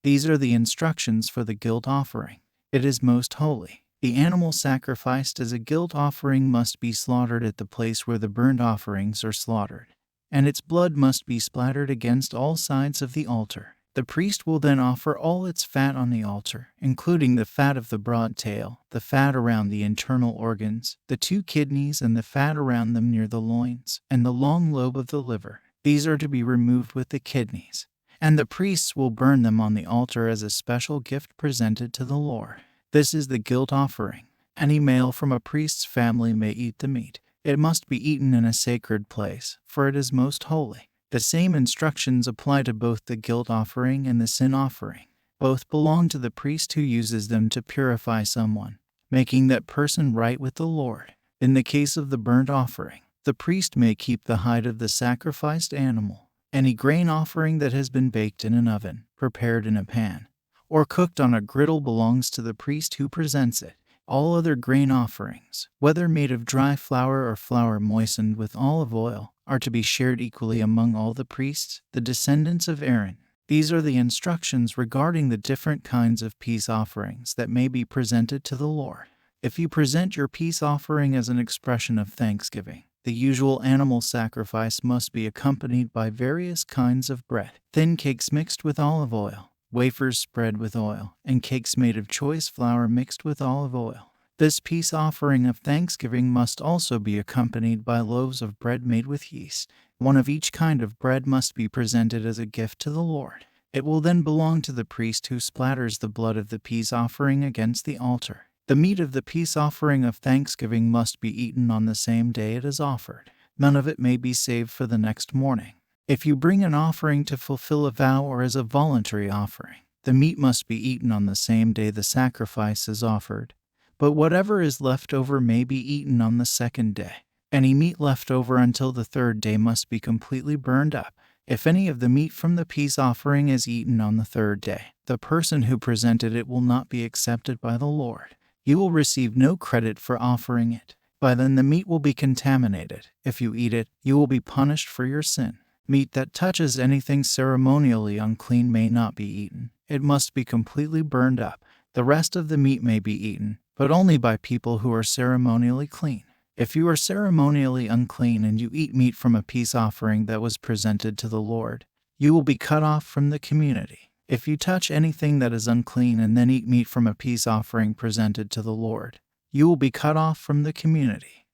These are the instructions for the guilt offering. It is most holy. The animal sacrificed as a guilt offering must be slaughtered at the place where the burnt offerings are slaughtered, and its blood must be splattered against all sides of the altar. The priest will then offer all its fat on the altar, including the fat of the broad tail, the fat around the internal organs, the 2 kidneys and the fat around them near the loins, and the long lobe of the liver. These are to be removed with the kidneys, and the priests will burn them on the altar as a special gift presented to the Lord. This is the guilt offering. Any male from a priest's family may eat the meat. It must be eaten in a sacred place, for it is most holy. The same instructions apply to both the guilt offering and the sin offering. Both belong to the priest who uses them to purify someone, making that person right with the Lord. In the case of the burnt offering, the priest may keep the hide of the sacrificed animal. Any grain offering that has been baked in an oven, prepared in a pan, or cooked on a griddle belongs to the priest who presents it. All other grain offerings, whether made of dry flour or flour moistened with olive oil, are to be shared equally among all the priests, the descendants of Aaron. These are the instructions regarding the different kinds of peace offerings that may be presented to the Lord. If you present your peace offering as an expression of thanksgiving, the usual animal sacrifice must be accompanied by various kinds of bread, thin cakes mixed with olive oil, wafers spread with oil, and cakes made of choice flour mixed with olive oil. This peace offering of thanksgiving must also be accompanied by loaves of bread made with yeast. One of each kind of bread must be presented as a gift to the Lord. It will then belong to the priest who splatters the blood of the peace offering against the altar. The meat of the peace offering of thanksgiving must be eaten on the same day it is offered. None of it may be saved for the next morning. If you bring an offering to fulfill a vow or as a voluntary offering, the meat must be eaten on the same day the sacrifice is offered, but whatever is left over may be eaten on the second day. Any meat left over until the third day must be completely burned up. If any of the meat from the peace offering is eaten on the third day, the person who presented it will not be accepted by the Lord. You will receive no credit for offering it. By then the meat will be contaminated. If you eat it, you will be punished for your sin. Meat that touches anything ceremonially unclean may not be eaten. It must be completely burned up. The rest of the meat may be eaten, but only by people who are ceremonially clean. If you are ceremonially unclean and you eat meat from a peace offering that was presented to the Lord, you will be cut off from the community. If you touch anything that is unclean and then eat meat from a peace offering presented to the Lord, you will be cut off from the community.